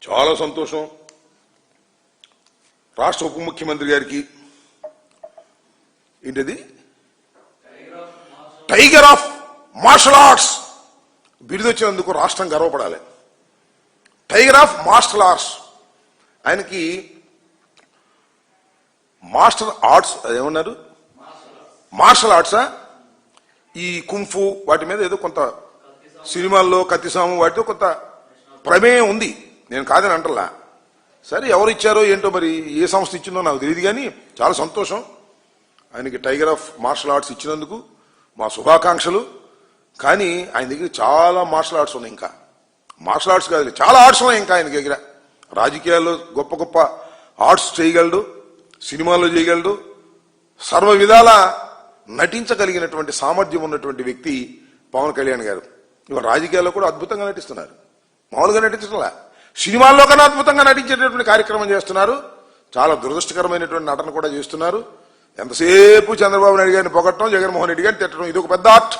చాలా సంతోషం. రాష్ట్ర ఉప ముఖ్యమంత్రి గారికి ఏంటిది టైగర్ ఆఫ్ మార్షల్ ఆర్ట్స్ బిరుదు వచ్చినందుకు రాష్ట్రం గర్వపడాలి. టైగర్ ఆఫ్ మార్షల్ ఆర్ట్స్ ఆయనకి మాస్టర్ ఆర్ట్స్ ఏమన్నారు మార్షల్ ఆర్ట్సా ఈ కుంఫు వాటి మీద ఏదో కొంత సినిమాల్లో కత్తిసాము వాటితో కొంత ప్రమేయం ఉంది, నేను కాదని అంటలా. సరే ఎవరు ఇచ్చారో ఏంటో మరి ఏ సంస్థ ఇచ్చిందో నాకు తెలియదు, కానీ చాలా సంతోషం ఆయనకి టైగర్ ఆఫ్ మార్షల్ ఆర్ట్స్ ఇచ్చినందుకు మా శుభాకాంక్షలు. కానీ ఆయన దగ్గర చాలా మార్షల్ ఆర్ట్స్ ఉన్నాయి, ఇంకా మార్షల్ ఆర్ట్స్ కాదు చాలా ఆర్ట్స్ ఉన్నాయి ఇంకా ఆయన దగ్గర. రాజకీయాల్లో గొప్ప గొప్ప ఆర్ట్స్ చేయగలడు, సినిమాల్లో చేయగలడు, సర్వ విధాల నటించగలిగినటువంటి సామర్థ్యం ఉన్నటువంటి వ్యక్తి పవన్ కళ్యాణ్ గారు. ఇవాళ రాజకీయాల్లో కూడా అద్భుతంగా నటిస్తున్నారు, మామూలుగా నటించడంలా సినిమాల్లో కన్నా అద్భుతంగా నటించేటటువంటి కార్యక్రమం చేస్తున్నారు. చాలా దురదృష్టకరమైనటువంటి నటన కూడా చేస్తున్నారు. ఎంతసేపు చంద్రబాబు నాయుడు గారిని పొగట్టడం, జగన్మోహన్ రెడ్డి గారిని తిట్టడం, ఇది ఒక పెద్ద ఆర్ట్.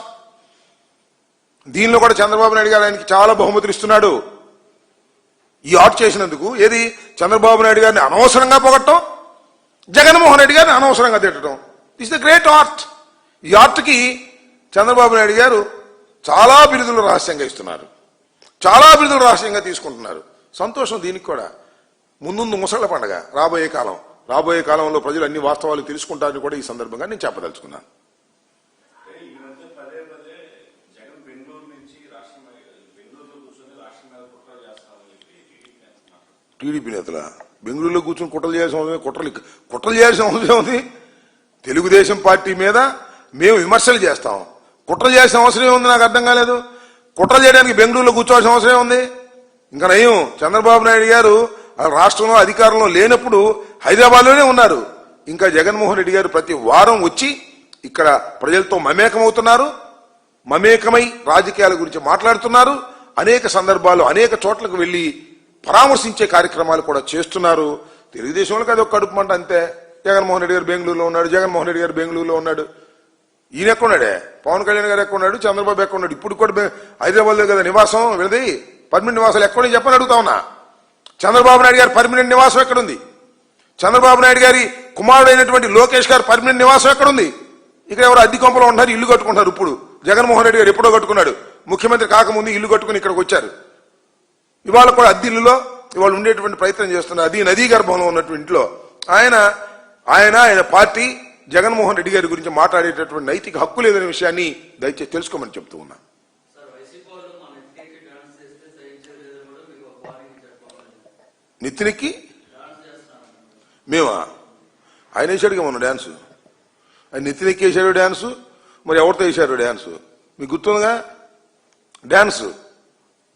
దీనిలో కూడా చంద్రబాబు నాయుడు గారు ఆయనకి చాలా బహుమతులు ఇస్తున్నాడు ఈ ఆర్ట్ చేసినందుకు. ఏది చంద్రబాబు నాయుడు గారిని అనవసరంగా పొగట్టడం, జగన్మోహన్ రెడ్డి గారిని అనవసరంగా తిట్టడం. This the great art. ఈ ఆర్ట్కి చంద్రబాబు నాయుడు గారు చాలా బిరుదులు రహస్యంగా ఇస్తున్నారు, చాలా బిరుదులు రహస్యంగా తీసుకుంటున్నారు. సంతోషం. దీనికి కూడా ముందు ముసళ్ల పండగ రాబోయే కాలంలో ప్రజలు అన్ని వాస్తవాలు తెలుసుకుంటారని కూడా ఈ సందర్భంగా నేను చెప్పదలుచుకున్నాను. టీడీపీ నేతల బెంగళూరులో కూర్చొని కుట్రలు చేయాల్సిన అవసరం, కుట్రలు చేయాల్సిన అవసరం ఉంది. తెలుగుదేశం పార్టీ మీద మేము విమర్శలు చేస్తాం, కుట్రలు చేయాల్సిన అవసరం ఏముంది నాకు అర్థం కాలేదు. కుట్ర చేయడానికి బెంగళూరులో కూర్చోవాల్సిన అవసరం ఉంది. ఇంకా నయం చంద్రబాబు నాయుడు గారు రాష్ట్రంలో అధికారంలో లేనప్పుడు హైదరాబాద్లోనే ఉన్నారు. ఇంకా జగన్మోహన్ రెడ్డి గారు ప్రతి వారం వచ్చి ఇక్కడ ప్రజలతో మమేకమవుతున్నారు, మమేకమై రాజకీయాల గురించి మాట్లాడుతున్నారు. అనేక సందర్భాలు అనేక చోట్లకు వెళ్లి పరామర్శించే కార్యక్రమాలు కూడా చేస్తున్నారు. తెలుగుదేశంలోకి అది ఒక కడుపు మంట అంతే. జగన్మోహన్ రెడ్డి గారు బెంగళూరులో ఉన్నాడు, జగన్మోహన్ రెడ్డి గారు బెంగళూరులో ఉన్నాడు. ఈయన ఎక్కడున్నాడే, పవన్ కళ్యాణ్ గారు ఎక్కడున్నాడు, చంద్రబాబు ఎక్కడున్నాడు. ఇప్పుడు కూడా హైదరాబాద్ లో కదా నివాసం, వెళ్ళి పర్మనెంట్ నివాసాలు ఎక్కడున్నాయి చెప్పని అడుగుతా ఉన్నా. చంద్రబాబు నాయుడు గారి పర్మనెంట్ నివాసం ఎక్కడుంది? చంద్రబాబు నాయుడు గారి కుమారుడైనటువంటి లోకేష్ గారు పర్మనెంట్ నివాసం ఎక్కడుంది? ఇక్కడ ఎవరు అద్దె కొంపలో ఉంటున్నారు, ఇల్లు కట్టుకుంటున్నారు. ఇప్పుడు జగన్మోహన్ రెడ్డి గారు ఎప్పుడో కట్టుకున్నాడు, ముఖ్యమంత్రి కాకముందు ఇల్లు కట్టుకుని ఇక్కడికి వచ్చారు. ఇవాళ కూడా అద్దె ఇల్లులో ఇవాళ ఉండేటువంటి ప్రయత్నం చేస్తున్నారు. అది నదీ గర్భంలో ఉన్నటువంటి ఇంట్లో ఆయన పార్టీ జగన్మోహన్ రెడ్డి గారి గురించి మాట్లాడేటటువంటి నైతిక హక్కు లేదనే విషయాన్ని దయచేసి తెలుసుకోమని చెప్తూ ఉన్నా. నెత్తినెక్కి మేమా? ఆయన వేసాడుగా మొన్న డ్యాన్సు, ఆయన నెత్తినెక్కి వేసాడు డ్యాన్సు. మరి ఎవరితో వేశారు డ్యాన్సు మీకు గుర్తుందిగా? డ్యాన్స్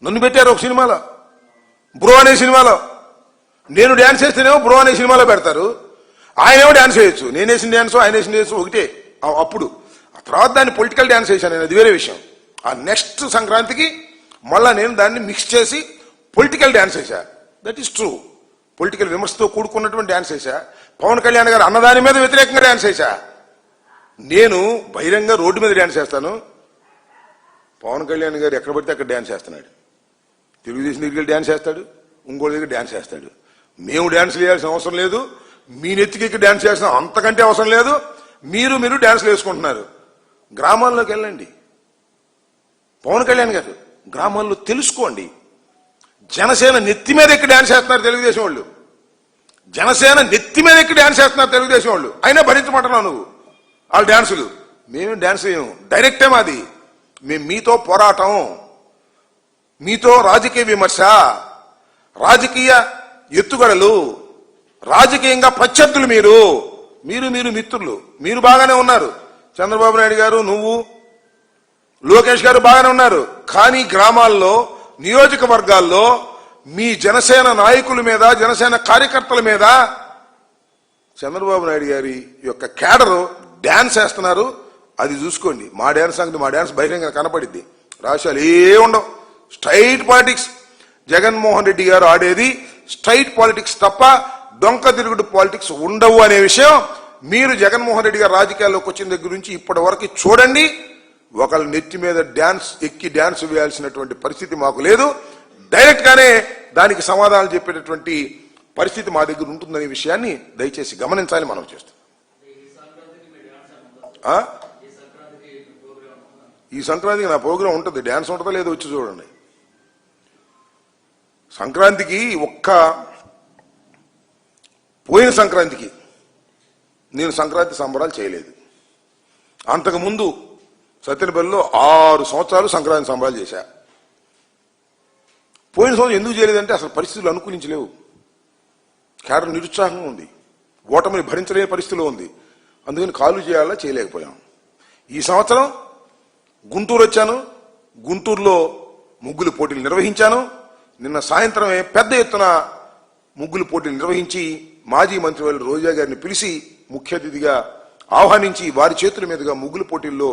నన్ను పెట్టారు ఒక సినిమాలో, బ్రో అనే సినిమాలో. నేను డ్యాన్స్ చేస్తేనేమో బ్రో అనే సినిమాలో పెడతారు. ఆయనేమో డ్యాన్స్ వేయచ్చు, నేను వేసిన డ్యాన్స్ ఆయన వేసిన డ్యాన్స్ ఒకటే. అప్పుడు ఆ తర్వాత దాన్ని పొలిటికల్ డ్యాన్స్ వేసాను నేను, అది వేరే విషయం. ఆ నెక్స్ట్ సంక్రాంతికి మళ్ళా నేను దాన్ని మిక్స్ చేసి పొలిటికల్ డ్యాన్స్ వేసా. That is true. పొలిటికల్ విమర్శతో కూడుకున్నటువంటి డ్యాన్స్ వేసా. పవన్ కళ్యాణ్ గారు అన్నదాని మీద వ్యతిరేకంగా డ్యాన్స్ వేసా. నేను బహిరంగ రోడ్డు మీద డ్యాన్స్ చేస్తాను, పవన్ కళ్యాణ్ గారు ఎక్కడ పడితే అక్కడ డ్యాన్స్ చేస్తున్నాడు. తెలుగుదేశం దగ్గరికి డ్యాన్స్ చేస్తాడు, ఇంకోటి దగ్గర డ్యాన్స్ చేస్తాడు. మేము డ్యాన్స్ వేయాల్సిన అవసరం లేదు, మీ నెత్తికి డ్యాన్స్ చేసిన అంతకంటే అవసరం లేదు. మీరు డ్యాన్స్లు వేసుకుంటున్నారు. గ్రామాల్లోకి వెళ్ళండి, పవన్ కళ్యాణ్ గారు గ్రామాల్లో తెలుసుకోండి. జనసేన నెత్తి మీద ఎక్కి డ్యాన్స్ చేస్తున్నారు తెలుగుదేశం వాళ్ళు, జనసేన నెత్తి మీద ఎక్కి డ్యాన్స్ చేస్తున్నారు తెలుగుదేశం వాళ్ళు. అయినా భరించమంటున్నావు నువ్వు వాళ్ళ డ్యాన్సులు. మేము డ్యాన్స్ వేయము, డైరెక్టే మాది. మేము మీతో పోరాటం, మీతో రాజకీయ విమర్శ, రాజకీయ ఎత్తుగడలు, రాజకీయంగా ప్రత్యర్థులు. మీరు మిత్రులు, మీరు బాగానే ఉన్నారు. చంద్రబాబు నాయుడు గారు, నువ్వు, లోకేష్ గారు బాగానే ఉన్నారు. కానీ గ్రామాల్లో, నియోజకవర్గాల్లో మీ జనసేన నాయకుల మీద, జనసేన కార్యకర్తల మీద చంద్రబాబు నాయుడు గారి యొక్క కేడరు డ్యాన్స్ వేస్తున్నారు. అది చూసుకోండి. మా డ్యాన్స్ సంగతి, మా డ్యాన్స్ బహిరంగ కనపడిద్ది. రాష్ట్రాలు ఉండవు, స్ట్రైట్ పాలిటిక్స్. జగన్మోహన్ రెడ్డి గారు ఆడేది స్ట్రైట్ పాలిటిక్స్ తప్ప డొంక తిరుగుడు పాలిటిక్స్ ఉండవు అనే విషయం మీరు జగన్మోహన్ రెడ్డి గారు రాజకీయాల్లోకి వచ్చిన దగ్గర నుంచి ఇప్పటి వరకు చూడండి. ఒకళ్ళ నెత్తి మీద డ్యాన్స్ ఎక్కి డ్యాన్స్ వేయాల్సినటువంటి పరిస్థితి మాకు లేదు. డైరెక్ట్ గానే దానికి సమాధానాలు చెప్పేటటువంటి పరిస్థితి మా దగ్గర ఉంటుందనే విషయాన్ని దయచేసి గమనించాలని మనం చేస్తాం. ఈ సంక్రాంతికి నా ప్రోగ్రాం ఉంటుంది. డ్యాన్స్ ఉంటుందో లేదో వచ్చి చూడండి. సంక్రాంతికి పోయిన సంక్రాంతికి నేను సంక్రాంతి సంబరాలు చేయలేదు. అంతకుముందు సత్యనపల్లిలో 6 సంవత్సరాలు సంక్రాంతి సంబరాలు చేశా. పోయిన సంవత్సరం ఎందుకు చేయలేదంటే అసలు పరిస్థితులు అనుకూలించలేవు. కేడర్ నిరుత్సాహంగా ఉంది, ఓటమిని భరించలేని పరిస్థితిలో ఉంది. అందుకని కాలు చేయాలా చేయలేకపోయాం. ఈ సంవత్సరం గుంటూరు వచ్చాను. గుంటూరులో ముగ్గులు పోటీలు నిర్వహించాను. నిన్న సాయంత్రమే పెద్ద ఎత్తున ముగ్గులు పోటీలు నిర్వహించి మాజీ మంత్రివర్యులు రోజా గారిని పిలిచి ముఖ్య అతిథిగా ఆహ్వానించి వారి చేతుల మీదుగా ముగ్గులు పోటీల్లో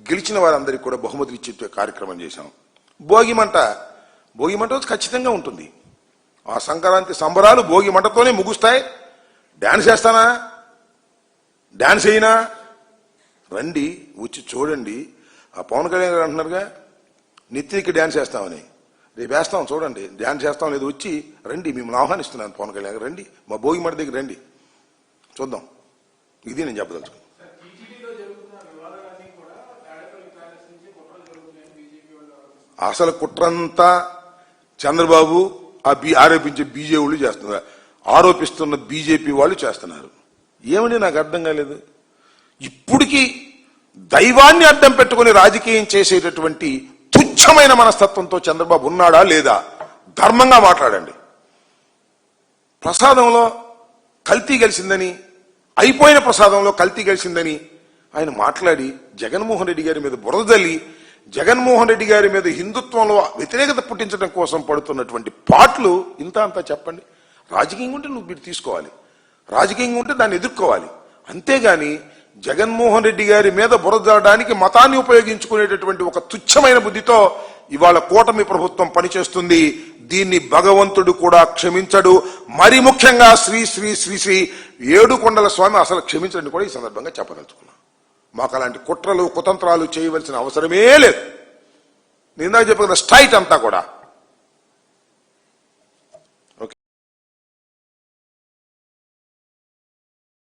గెలిచిన వారందరికీ కూడా బహుమతులు ఇచ్చే కార్యక్రమం చేశాం. భోగిమంట ఖచ్చితంగా ఉంటుంది. ఆ సంక్రాంతి సంబరాలు భోగి మంటతోనే ముగుస్తాయి. డాన్స్ చేస్తానా, డాన్స్ అయినా రండి, వచ్చి చూడండి. ఆ పవన్ కళ్యాణ్ గారు అంటున్నారుగా నిత్యకి డాన్స్ చేస్తామని. రేపు వేస్తాం చూడండి, డాన్స్ చేస్తాం లేదు, వచ్చి రండి, మిమ్మల్ని ఆహ్వానిస్తున్నాను. పవన్ కళ్యాణ్ గారు రండి, మా భోగి మంట దగ్గర రండి, చూద్దాం. ఇది నేను చెప్పదలుచుకున్నాను. అసలు కుట్రంతా చంద్రబాబు ఆరోపించే బీజేపీ వాళ్ళు చేస్తున్నారు, ఆరోపిస్తున్న బీజేపీ వాళ్ళు చేస్తున్నారు. ఏమని నాకు అర్థం కాలేదు. ఇప్పటికీ దైవాన్ని అడ్డం పెట్టుకుని రాజకీయం చేసేటటువంటి తుచ్చమైన మనస్తత్వంతో చంద్రబాబు ఉన్నాడా లేదా? ధర్మంగా మాట్లాడండి. ప్రసాదంలో కల్తీ కలిసిందని, అయిపోయిన ప్రసాదంలో కల్తీ కలిసిందని ఆయన మాట్లాడి జగన్మోహన్ రెడ్డి గారి మీద బురద జల్లి జగన్మోహన్ రెడ్డి గారి మీద హిందుత్వంలో వ్యతిరేకత పుట్టించడం కోసం పడుతున్నటువంటి పాటలు ఇంత అంతా చెప్పండి. రాజకీయంగా ఉంటే నువ్వు మీరు తీసుకోవాలి, రాజకీయంగా ఉంటే దాన్ని ఎదుర్కోవాలి. అంతేగాని జగన్మోహన్ రెడ్డి గారి మీద బురద జల్లడానికి మతాన్ని ఉపయోగించుకునేటటువంటి ఒక తుచ్చమైన బుద్ధితో ఇవాళ కూటమి ప్రభుత్వం పనిచేస్తుంది. దీన్ని భగవంతుడు కూడా క్షమించడు. మరి ముఖ్యంగా శ్రీ శ్రీ శ్రీ శ్రీ ఏడుకొండల స్వామి అసలు క్షమించడని కూడా ఈ సందర్భంగా చెప్పదలుచుకున్నాను. మాకు అలాంటి కుట్రలు కుతంత్రాలు చేయవలసిన అవసరమే లేదు. నేను ఇందాక చెప్పిన స్ట్రైట్ అంతా కూడా